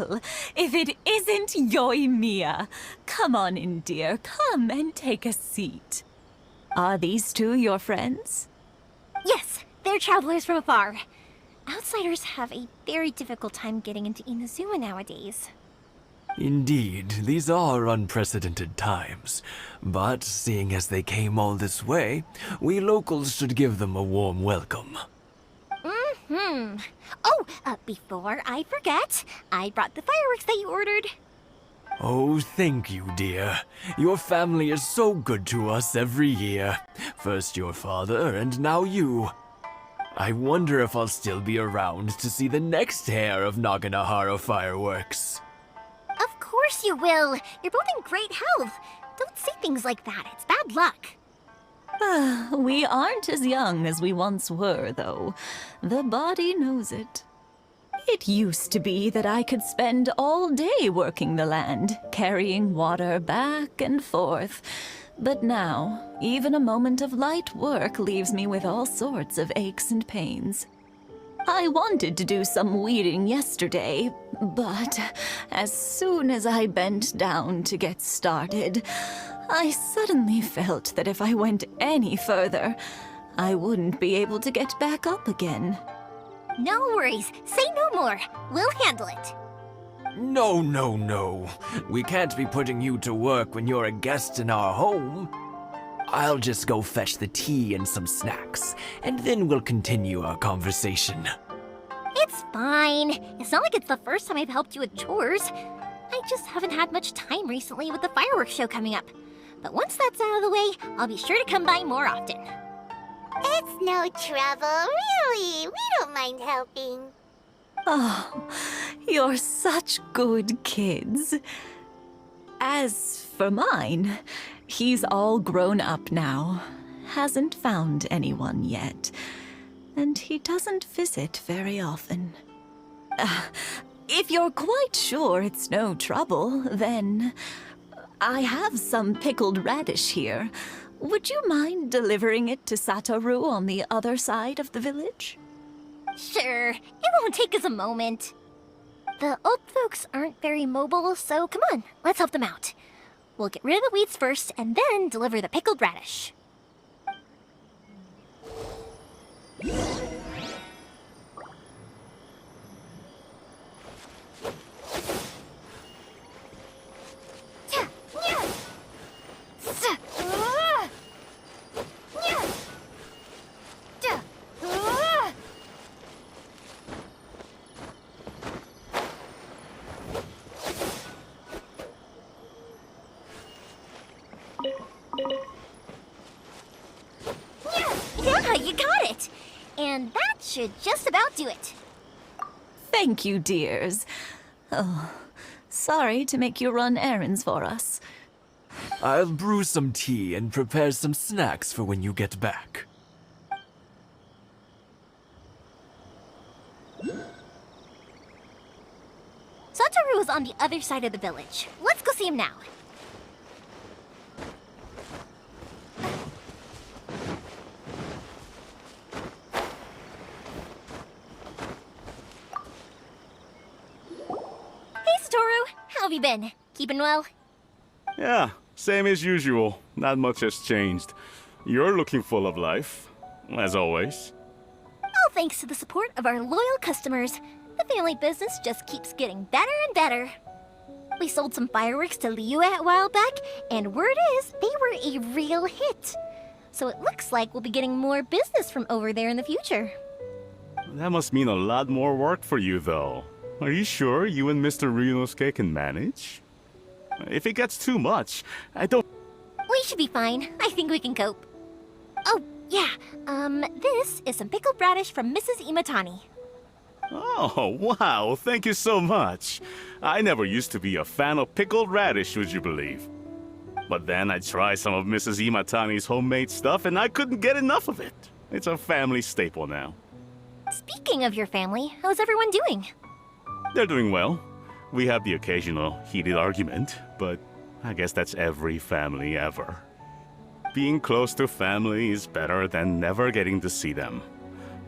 well, if it isn't Yoimiya. Come on in, dear. Come and take a seat. Are these two your friends? Yes, they're travelers from afar. Outsiders have a very difficult time getting into Inazuma nowadays. Indeed, these are unprecedented times. But seeing as they came all this way, we locals should give them a warm welcome. Oh, before I forget, I brought the fireworks that you ordered. Oh, thank you, dear. Your family is so good to us every year. First your father, and now you. I wonder if I'll still be around to see the next hair of Naganahara fireworks. Of course you will. You're both in great health. Don't say things like that. It's bad luck. We aren't as young as we once were, though. The body knows it. It used to be that I could spend all day working the land, carrying water back and forth. But now, even a moment of light work leaves me with all sorts of aches and pains. I wanted to do some weeding yesterday, but as soon as I bent down to get started, I suddenly felt that if I went any further, I wouldn't be able to get back up again. No worries. Say no more. We'll handle it. No, no, no. We can't be putting you to work when you're a guest in our home. I'll just go fetch the tea and some snacks, and then we'll continue our conversation. It's fine. It's not like it's the first time I've helped you with chores. I just haven't had much time recently with the fireworks show coming up. But once that's out of the way, I'll be sure to come by more often. It's no trouble, really. We don't mind helping. Oh, you're such good kids. As for mine, he's all grown up now. Hasn't found anyone yet. And he doesn't visit very often. If you're quite sure it's no trouble, then I have some pickled radish here. Would you mind delivering it to Satoru on the other side of the village? Sure. It won't take us a moment. The old folks aren't very mobile, so come on, let's help them out. We'll get rid of the weeds first, and then deliver the pickled radish. Yeah, you got it! And that should just about do it. Thank you, dears. Oh, sorry to make you run errands for us. I'll brew some tea and prepare some snacks for when you get back. Satoru is on the other side of the village. Let's go see him now. Hey, Satoru. How have you been? Keeping well? Yeah, same as usual. Not much has changed. You're looking full of life, as always. All thanks to the support of our loyal customers, the family business just keeps getting better and better. We sold some fireworks to Liu a while back, and word is they were a real hit. So it looks like we'll be getting more business from over there in the future. That must mean a lot more work for you, though. Are you sure you and Mr. Ryunosuke can manage? If it gets too much, I don't... We should be fine. I think we can cope. Oh, yeah. This is some pickled radish from Mrs. Imatani. Oh, wow, thank you so much. I never used to be a fan of pickled radish, would you believe? But then I tried some of Mrs. Imatani's homemade stuff and I couldn't get enough of it. It's a family staple now. Speaking of your family, how's everyone doing? They're doing well. We have the occasional heated argument, but I guess that's every family ever. Being close to family is better than never getting to see them,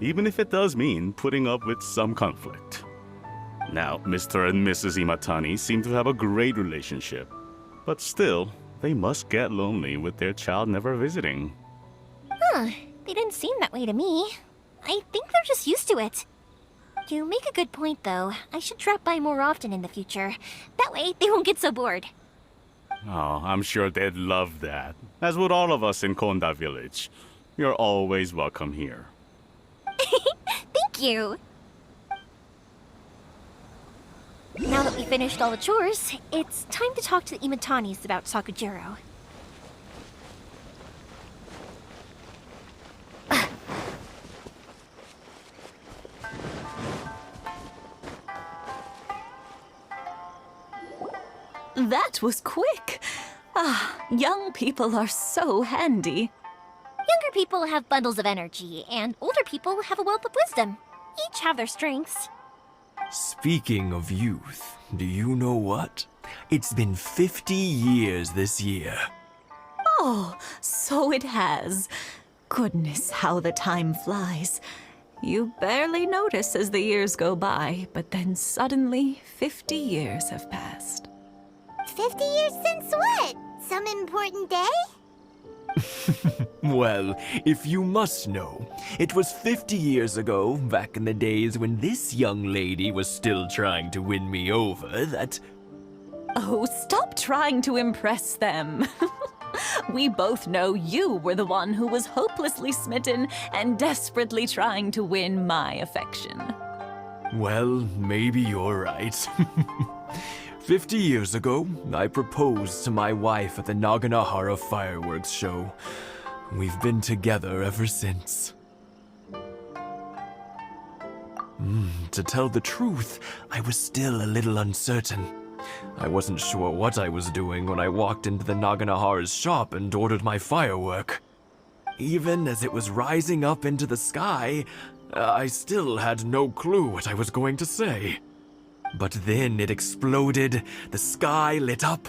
even if it does mean putting up with some conflict. Now, Mr. and Mrs. Imatani seem to have a great relationship. But still, they must get lonely with their child never visiting. Huh, they didn't seem that way to me. I think they're just used to it. You make a good point, though. I should drop by more often in the future. That way, they won't get so bored. Oh, I'm sure they'd love that. As would all of us in Konda Village. You're always welcome here. Thank you! Now that we finished all the chores, it's time to talk to the Imatanis about Sakujiro. That was quick. Ah, young people are so handy. Younger people have bundles of energy, and older people have a wealth of wisdom. Each have their strengths. Speaking of youth, do you know what? It's been 50 years this year. Oh, so it has. Goodness, how the time flies. You barely notice as the years go by, but then suddenly 50 years have passed. 50 years since what? Some important day? Well, if you must know, it was 50 years ago, back in the days when this young lady was still trying to win me over, that... Oh, stop trying to impress them. We both know you were the one who was hopelessly smitten and desperately trying to win my affection. Well, maybe you're right. 50 years ago, I proposed to my wife at the Naganahara fireworks show. We've been together ever since. To tell the truth, I was still a little uncertain. I wasn't sure what I was doing when I walked into the Naganahara's shop and ordered my firework. Even as it was rising up into the sky, I still had no clue what I was going to say. But then it exploded, the sky lit up.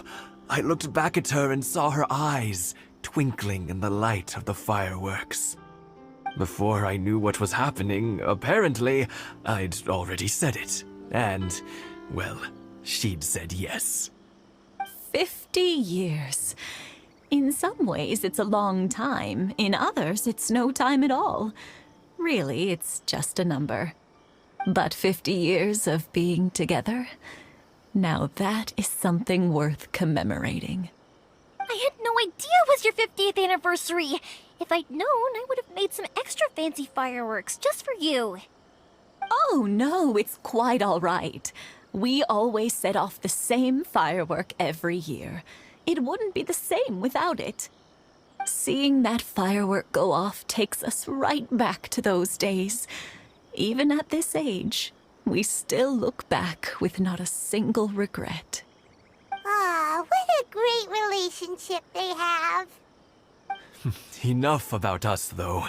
I looked back at her and saw her eyes twinkling in the light of the fireworks. Before I knew what was happening, apparently, I'd already said it. And, well, she'd said yes. 50 years. In some ways, it's a long time. In others, it's no time at all. Really, it's just a number. But 50 years of being together, now that is something worth commemorating. I had no idea it was your 50th anniversary. If I'd known, I would have made some extra fancy fireworks just for you. Oh, no, it's quite all right. We always set off the same firework every year. It wouldn't be the same without it. Seeing that firework go off takes us right back to those days. Even at this age, we still look back with not a single regret. Ah, what a great relationship they have. Enough about us, though.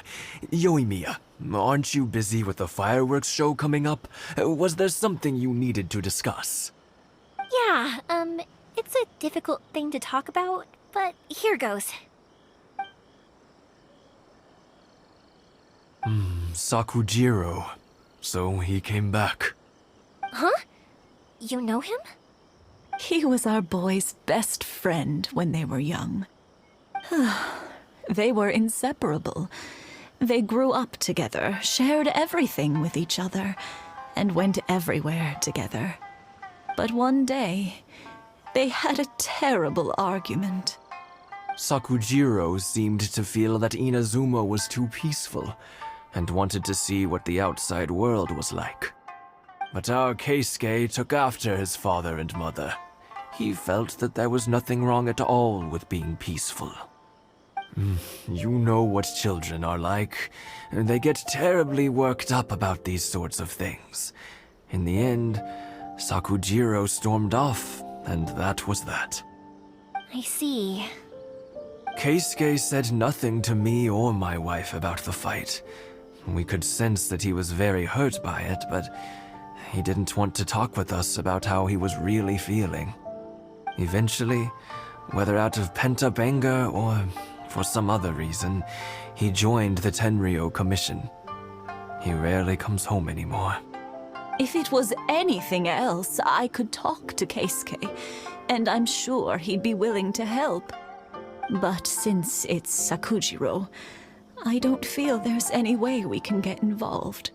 Yoimiya, aren't you busy with the fireworks show coming up? Was there something you needed to discuss? Yeah, it's a difficult thing to talk about, but here goes. Sakujiro. So he came back. Huh? You know him? He was our boy's best friend when they were young. They were inseparable. They grew up together, shared everything with each other, and went everywhere together. But one day, they had a terrible argument. Sakujiro seemed to feel that Inazuma was too peaceful, and wanted to see what the outside world was like. But our Keisuke took after his father and mother. He felt that there was nothing wrong at all with being peaceful. You know what children are like. They get terribly worked up about these sorts of things. In the end, Sakujiro stormed off, and that was that. I see. Keisuke said nothing to me or my wife about the fight. We could sense that he was very hurt by it, but he didn't want to talk with us about how he was really feeling. Eventually, whether out of pent-up anger or for some other reason, he joined the Tenryo Commission. He rarely comes home anymore. If it was anything else, I could talk to Keisuke, and I'm sure he'd be willing to help. But since it's Sakujiro, I don't feel there's any way we can get involved.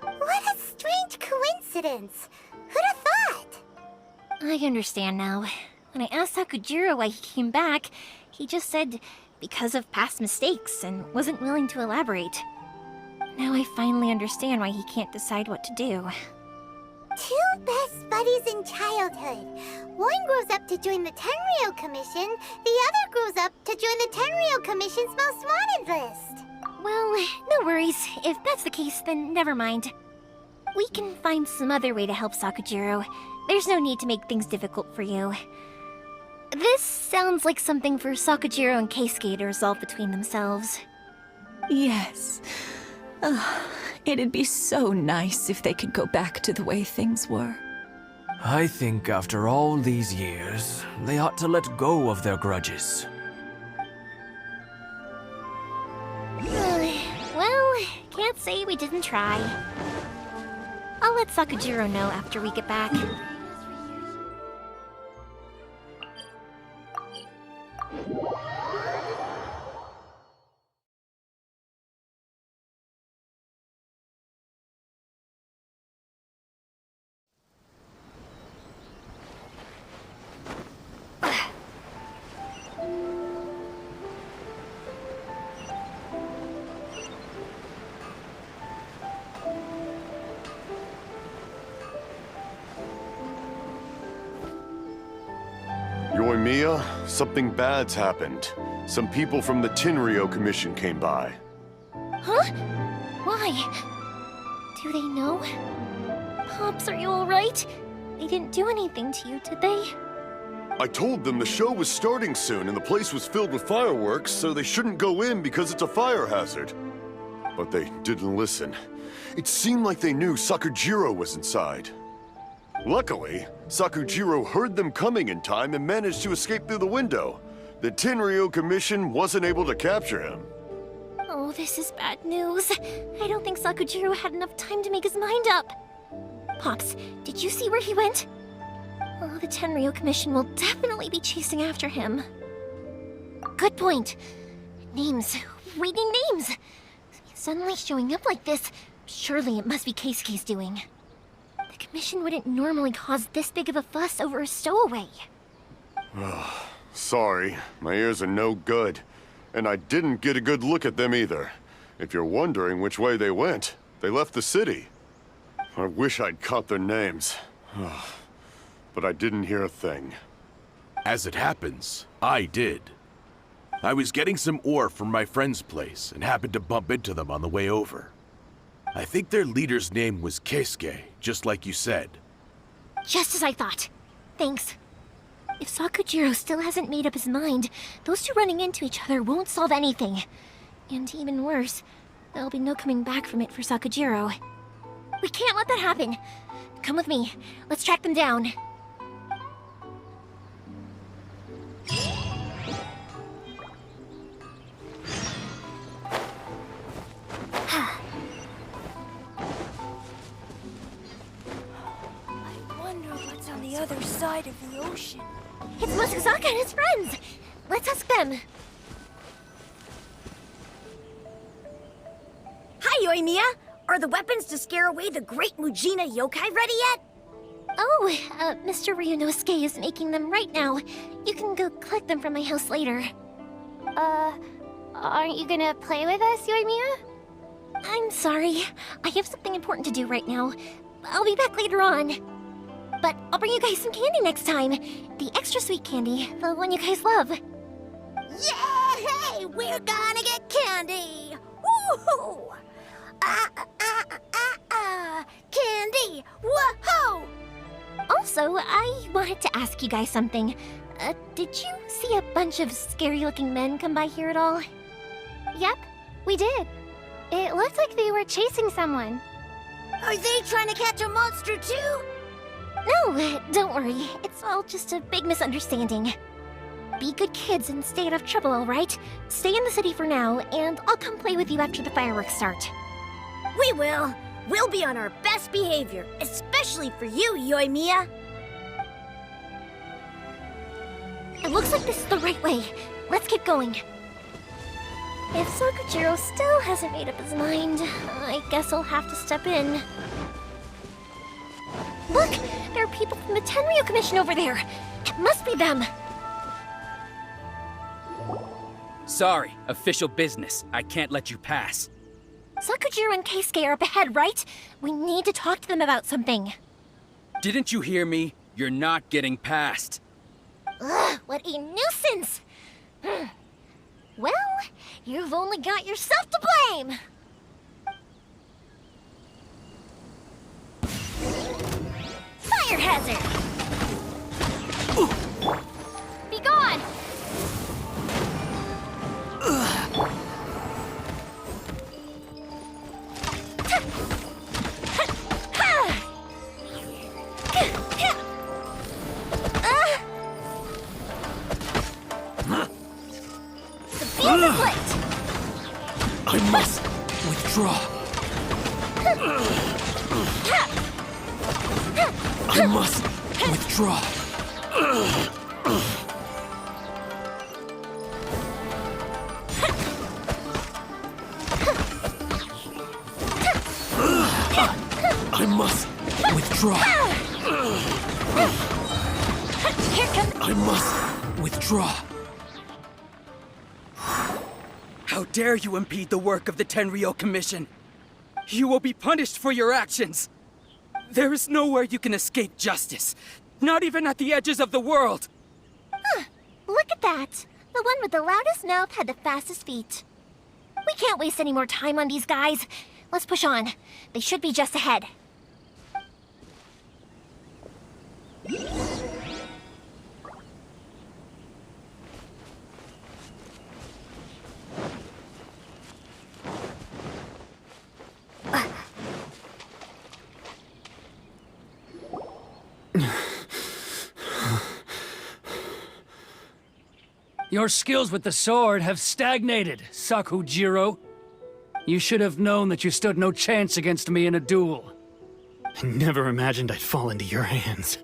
What a strange coincidence. Who'd have thought? I understand now. When I asked Sakujiro why he came back, he just said because of past mistakes and wasn't willing to elaborate. Now I finally understand why he can't decide what to do. Two best buddies in childhood. One grows up to join the Tenryou Commission, the other grows up to join the Tenryou Commission's most wanted list. Well, no worries. If that's the case, then never mind. We can find some other way to help Sakujiro. There's no need to make things difficult for you. This sounds like something for Sakujiro and Keisuke to resolve between themselves. Yes. It'd be so nice if they could go back to the way things were. I think after all these years, they ought to let go of their grudges. Well, can't say we didn't try. I'll let Sakujiro know after we get back. Yoimiya, something bad's happened. Some people from the Tenryou Commission came by. Huh? Why? Do they know? Pops, are you alright? They didn't do anything to you, did they? I told them the show was starting soon and the place was filled with fireworks, so they shouldn't go in because it's a fire hazard. But they didn't listen. It seemed like they knew Sakujiro was inside. Luckily, Sakujiro heard them coming in time and managed to escape through the window. The Tenryou Commission wasn't able to capture him. Oh, this is bad news. I don't think Sakujiro had enough time to make his mind up. Pops, did you see where he went? Oh, the Tenryou Commission will definitely be chasing after him. Good point. Names. Reading names. Suddenly showing up like this, surely it must be Keisuke's doing. The Commission wouldn't normally cause this big of a fuss over a stowaway. Sorry, my ears are no good. And I didn't get a good look at them either. If you're wondering which way they went, they left the city. I wish I'd caught their names. But I didn't hear a thing. As it happens, I did. I was getting some ore from my friend's place and happened to bump into them on the way over. I think their leader's name was Keisuke, just like you said. Just as I thought. Thanks. If Sakujiro still hasn't made up his mind, those two running into each other won't solve anything. And even worse, there'll be no coming back from it for Sakujiro. We can't let that happen. Come with me. Let's track them down. The other side of the ocean. It's Musazaka and his friends! Let's ask them. Hi, Yoimiya! Are the weapons to scare away the great Mujina yokai ready yet? Oh, Mr. Ryunosuke is making them right now. You can go collect them from my house later. Aren't you gonna play with us, Yoimiya? I'm sorry. I have something important to do right now. I'll be back later on. But I'll bring you guys some candy next time. The extra sweet candy, the one you guys love. Yay! We're gonna get candy! Woohoo! Candy! Woohoo! Also, I wanted to ask you guys something. Did you see a bunch of scary-looking men come by here at all? Yep, we did. It looked like they were chasing someone. Are they trying to catch a monster too? No, don't worry. It's all just a big misunderstanding. Be good kids and stay out of trouble, alright? Stay in the city for now, and I'll come play with you after the fireworks start. We will. We'll be on our best behavior, especially for you, Yoimiya. It looks like this is the right way. Let's keep going. If Sakujiro still hasn't made up his mind, I guess I'll have to step in. Look! There are people from the Tenryou Commission over there! It must be them! Sorry, official business. I can't let you pass. Sakujiro and Keisuke are up ahead, right? We need to talk to them about something. Didn't you hear me? You're not getting past. Ugh, what a nuisance! Well, you've only got yourself to blame! Fire hazard! Be gone! I must withdraw. I must withdraw. I must withdraw. I must withdraw. How dare you impede the work of the Tenryou Commission? You will be punished for your actions. There is nowhere you can escape justice. Not even at the edges of the world. Look at that! The one with the loudest mouth had the fastest feet. We can't waste any more time on these guys. Let's push on. They should be just ahead. Your skills with the sword have stagnated, Sakujiro. You should have known that you stood no chance against me in a duel. I never imagined I'd fall into your hands.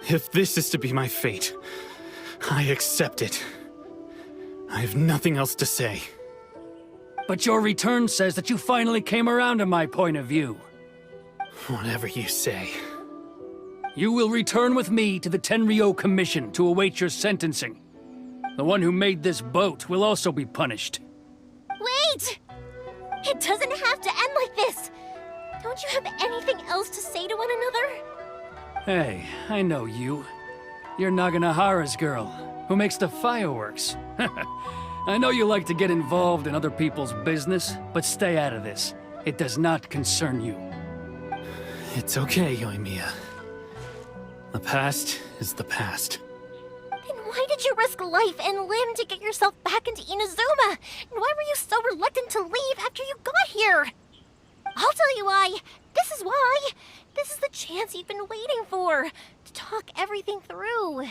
If this is to be my fate, I accept it. I have nothing else to say. But your return says that you finally came around to my point of view. Whatever you say. You will return with me to the Tenryou Commission to await your sentencing. The one who made this boat will also be punished. Wait! It doesn't have to end like this! Don't you have anything else to say to one another? Hey, I know you. You're Naganahara's girl, who makes the fireworks. I know you like to get involved in other people's business, but stay out of this. It does not concern you. It's okay, Yoimiya. The past is the past. Then why did you risk life and limb to get yourself back into Inazuma? And why were you so reluctant to leave after you got here? I'll tell you why. This is why. This is the chance you've been waiting for. To talk everything through.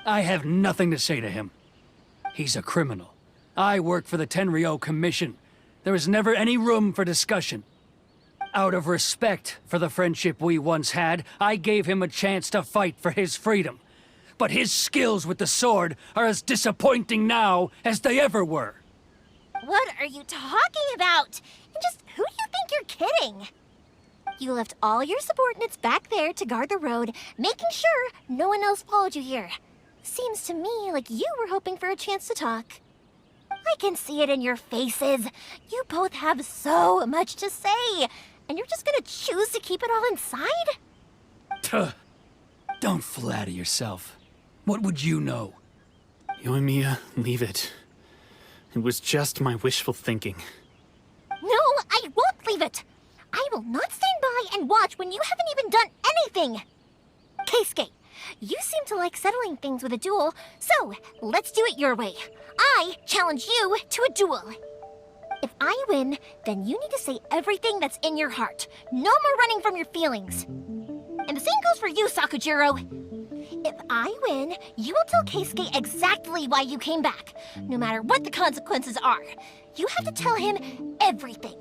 I have nothing to say to him. He's a criminal. I work for the Tenryou Commission. There is never any room for discussion. Out of respect for the friendship we once had, I gave him a chance to fight for his freedom. But his skills with the sword are as disappointing now as they ever were. What are you talking about? And just who do you think you're kidding? You left all your subordinates back there to guard the road, making sure no one else followed you here. Seems to me like you were hoping for a chance to talk. I can see it in your faces. You both have so much to say. And you're just gonna choose to keep it all inside? Tuh. Don't flatter yourself. What would you know? Yoimiya, leave it. It was just my wishful thinking. No, I won't leave it. I will not stand by and watch when you haven't even done anything. Keisuke, you seem to like settling things with a duel, so let's do it your way. I challenge you to a duel. If I win, then you need to say everything that's in your heart. No more running from your feelings. And the same goes for you, Sakujiro. If I win, you will tell Keisuke exactly why you came back, no matter what the consequences are. You have to tell him everything.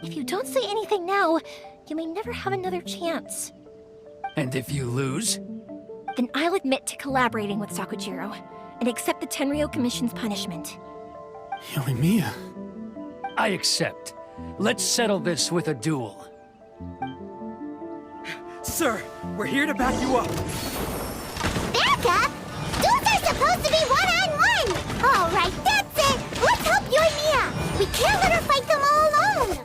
If you don't say anything now, you may never have another chance. And if you lose? Then I'll admit to collaborating with Sakujiro and accept the Tenryou Commission's punishment. Yoimiya. I accept. Let's settle this with a duel. Sir, we're here to back you up. Back up? Duels are supposed to be one-on-one! All right, that's it! Let's help Yoimiya! We can't let her fight them all alone!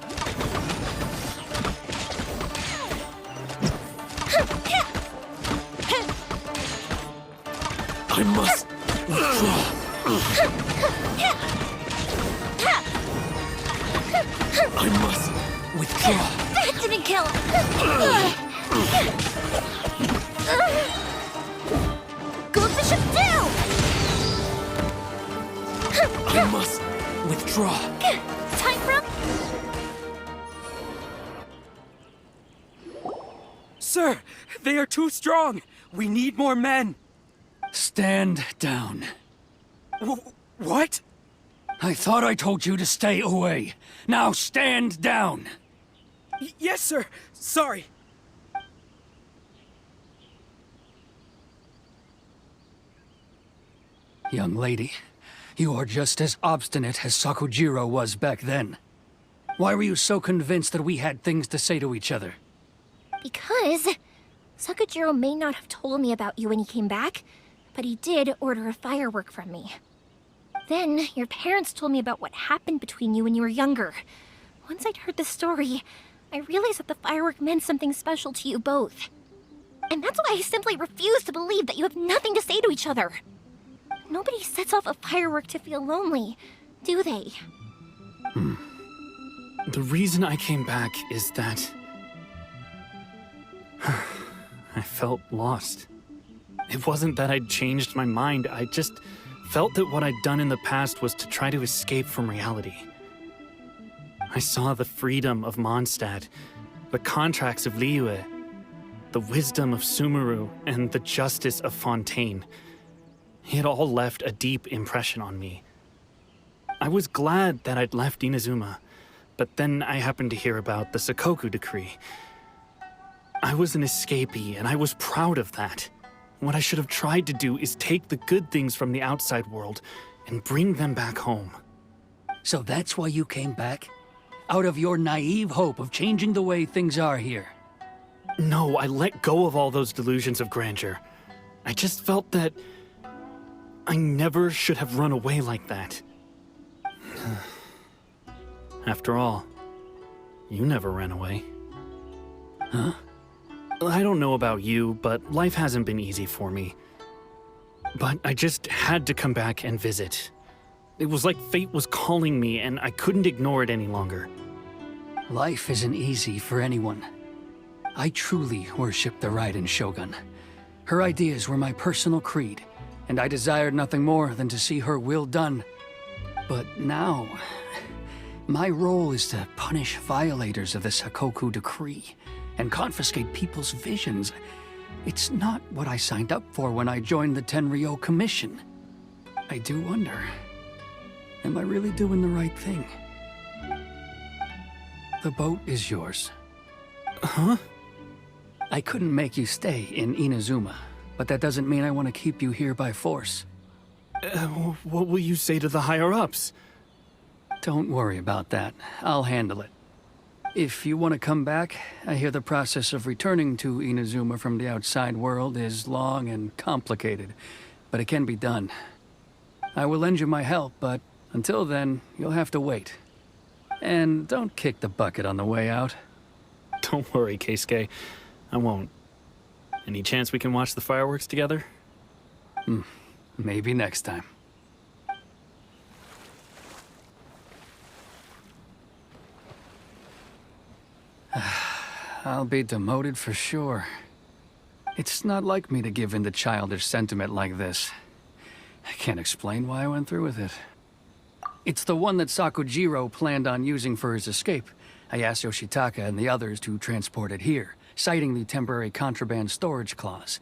I must withdraw. I must withdraw. That didn't kill him! Goes the ship down! I must withdraw. Time for him? Sir, they are too strong. We need more men. Stand down. What? I thought I told you to stay away. Now stand down! Yes, sir. Sorry. Young lady, you are just as obstinate as Sakujiro was back then. Why were you so convinced that we had things to say to each other? Because Sakujiro may not have told me about you when he came back, but he did order a firework from me. Then, your parents told me about what happened between you when you were younger. Once I'd heard the story, I realized that the firework meant something special to you both. And that's why I simply refuse to believe that you have nothing to say to each other. Nobody sets off a firework to feel lonely, do they? The reason I came back is that I felt lost. It wasn't that I'd changed my mind, I just felt that what I'd done in the past was to try to escape from reality. I saw the freedom of Mondstadt, the contracts of Liyue, the wisdom of Sumeru, and the justice of Fontaine. It all left a deep impression on me. I was glad that I'd left Inazuma, but then I happened to hear about the Sakoku decree. I was an escapee, and I was proud of that. What I should have tried to do is take the good things from the outside world and bring them back home. So that's why you came back? Out of your naive hope of changing the way things are here? No, I let go of all those delusions of grandeur. I just felt that I never should have run away like that. After all, you never ran away. Huh? I don't know about you, but life hasn't been easy for me. But I just had to come back and visit. It was like fate was calling me, and I couldn't ignore it any longer. Life isn't easy for anyone. I truly worship the Raiden Shogun. Her ideas were my personal creed, and I desired nothing more than to see her will done. But now, my role is to punish violators of the Sakoku decree and confiscate people's visions. It's not what I signed up for when I joined the Tenryou Commission. I do wonder, am I really doing the right thing? The boat is yours. Huh? I couldn't make you stay in Inazuma, but that doesn't mean I want to keep you here by force. What will you say to the higher-ups? Don't worry about that. I'll handle it. If you want to come back, I hear the process of returning to Inazuma from the outside world is long and complicated, but it can be done. I will lend you my help, but until then, you'll have to wait. And don't kick the bucket on the way out. Don't worry, Keisuke. I won't. Any chance we can watch the fireworks together? Maybe next time. I'll be demoted for sure. It's not like me to give in to childish sentiment like this. I can't explain why I went through with it. It's the one that Sakujiro planned on using for his escape. I asked Yoshitaka and the others to transport it here, citing the temporary contraband storage clause.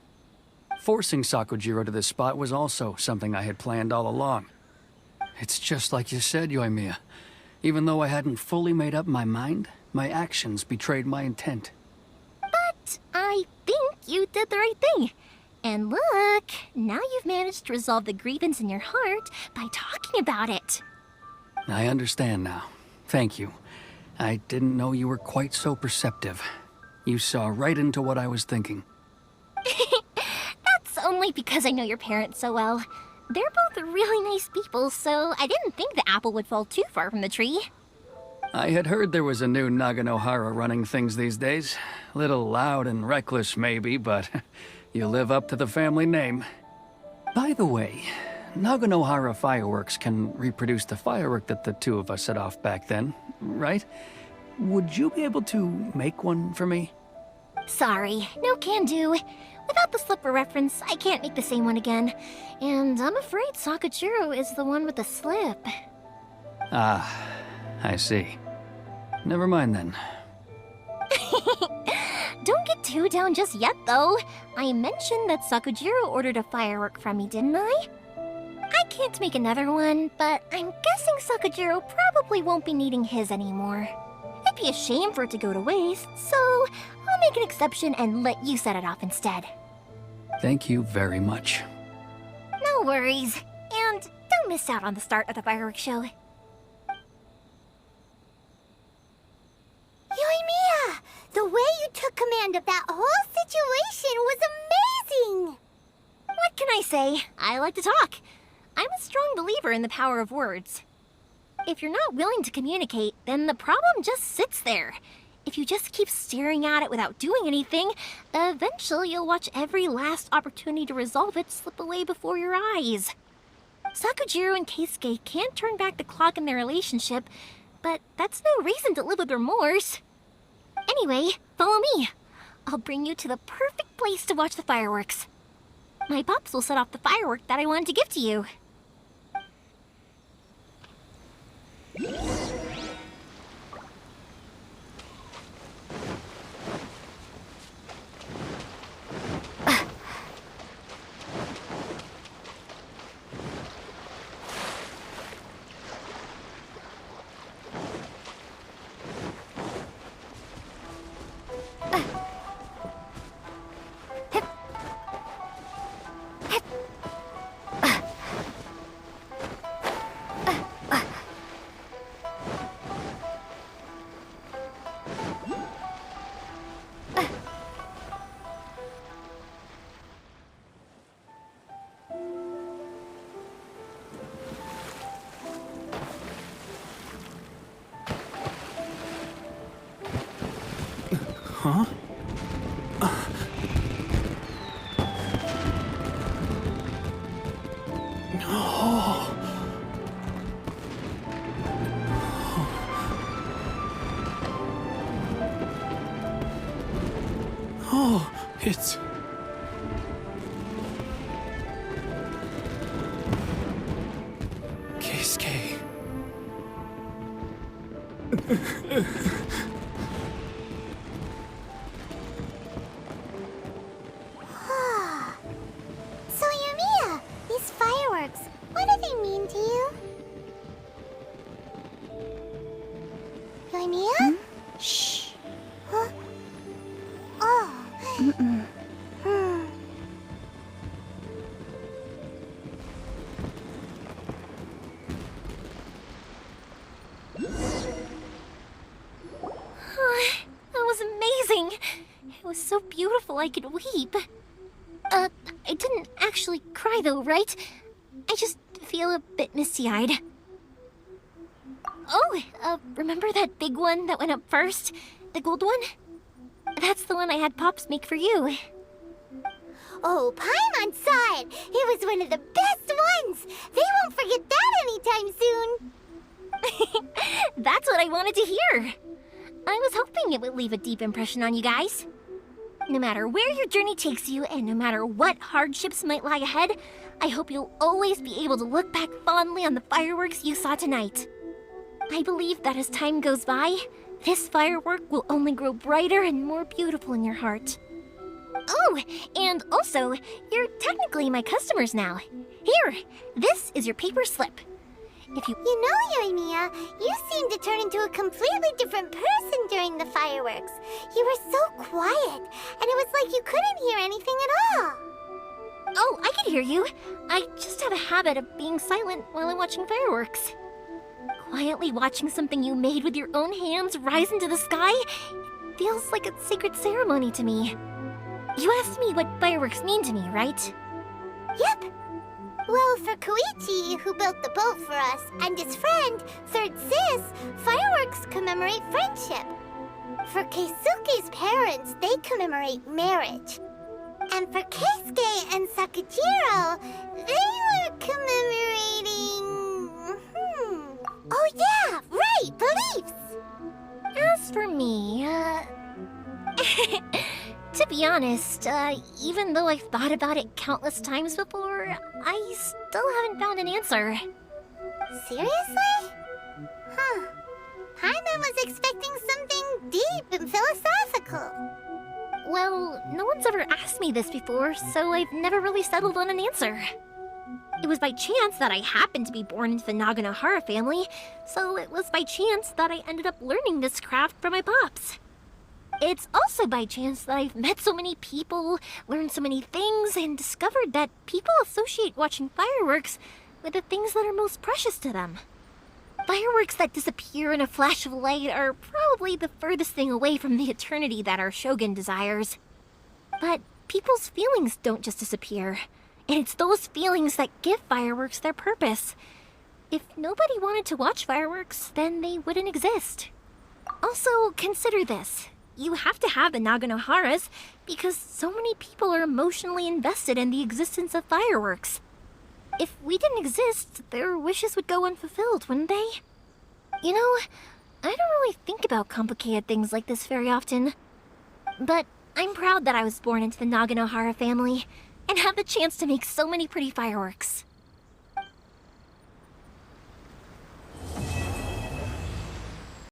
Forcing Sakujiro to this spot was also something I had planned all along. It's just like you said, Yoimiya. Even though I hadn't fully made up my mind, my actions betrayed my intent. But I think you did the right thing. And look, now you've managed to resolve the grievance in your heart by talking about it. I understand now. Thank you. I didn't know you were quite so perceptive. You saw right into what I was thinking. That's only because I know your parents so well. They're both really nice people, so I didn't think the apple would fall too far from the tree. I had heard there was a new Naganohara running things these days. Little loud and reckless, maybe, but you live up to the family name. By the way, Naganohara fireworks can reproduce the firework that the two of us set off back then, right? Would you be able to make one for me? Sorry, no can do. Without the slipper reference, I can't make the same one again. And I'm afraid Sakujiro is the one with the slip. Ah, I see. Never mind then. Don't get too down just yet, though. I mentioned that Sakujiro ordered a firework from me, didn't I? I can't make another one, but I'm guessing Sakujiro probably won't be needing his anymore. It'd be a shame for it to go to waste, so I'll make an exception and let you set it off instead. Thank you very much. No worries. And don't miss out on the start of the fireworks show. Yoimiya! The way you took command of that whole situation was amazing! What can I say? I like to talk. I'm a strong believer in the power of words. If you're not willing to communicate, then the problem just sits there. If you just keep staring at it without doing anything, eventually you'll watch every last opportunity to resolve it slip away before your eyes. Sakujiro and Keisuke can't turn back the clock in their relationship, but that's no reason to live with remorse. Anyway, follow me. I'll bring you to the perfect place to watch the fireworks. My pops will set off the firework that I wanted to give to you. Huh? Oh, it's... Keisuke. So, Yoimiya, these fireworks, what do they mean to you? Yoimiya? Shh. Huh? Oh. That was amazing. It was so beautiful I could weep. I didn't actually cry though, right? I just feel a bit misty-eyed. Oh, remember that big one that went up first? The gold one? That's the one I had Pops make for you. Oh, Paimon saw it! It was one of the best ones! They won't forget that anytime soon! That's what I wanted to hear. I was hoping it would leave a deep impression on you guys. No matter where your journey takes you, and no matter what hardships might lie ahead, I hope you'll always be able to look back fondly on the fireworks you saw tonight. I believe that as time goes by, this firework will only grow brighter and more beautiful in your heart. Oh, and also, you're technically my customers now. Here, this is your paper slip. If you... You know, Yoimiya, you seemed to turn into a completely different person during the fireworks. You were so quiet, and it was like you couldn't hear anything at all. Oh, I can hear you. I just have a habit of being silent while I'm watching fireworks. Quietly watching something you made with your own hands rise into the sky feels like a sacred ceremony to me. You asked me what fireworks mean to me, right? Yep. Well, for Koichi, who built the boat for us, and his friend, Third Sis, fireworks commemorate friendship. For Keisuke's parents, they commemorate marriage. And for Keisuke and Sakajiro, they were commemorating... Oh yeah, right, beliefs! As for me, to be honest, even though I've thought about it countless times before, I still haven't found an answer. Seriously? Huh. Paimon was expecting something deep and philosophical. Well, no one's ever asked me this before, so I've never really settled on an answer. It was by chance that I happened to be born into the Naganohara family, so it was by chance that I ended up learning this craft from my pops. It's also by chance that I've met so many people, learned so many things, and discovered that people associate watching fireworks with the things that are most precious to them. Fireworks that disappear in a flash of light are probably the furthest thing away from the eternity that our shogun desires. But people's feelings don't just disappear, and it's those feelings that give fireworks their purpose. If nobody wanted to watch fireworks, then they wouldn't exist. Also, consider this. You have to have the Naganoharas because so many people are emotionally invested in the existence of fireworks. If we didn't exist, their wishes would go unfulfilled, wouldn't they? You know, I don't really think about complicated things like this very often. But I'm proud that I was born into the Naganohara family and have the chance to make so many pretty fireworks.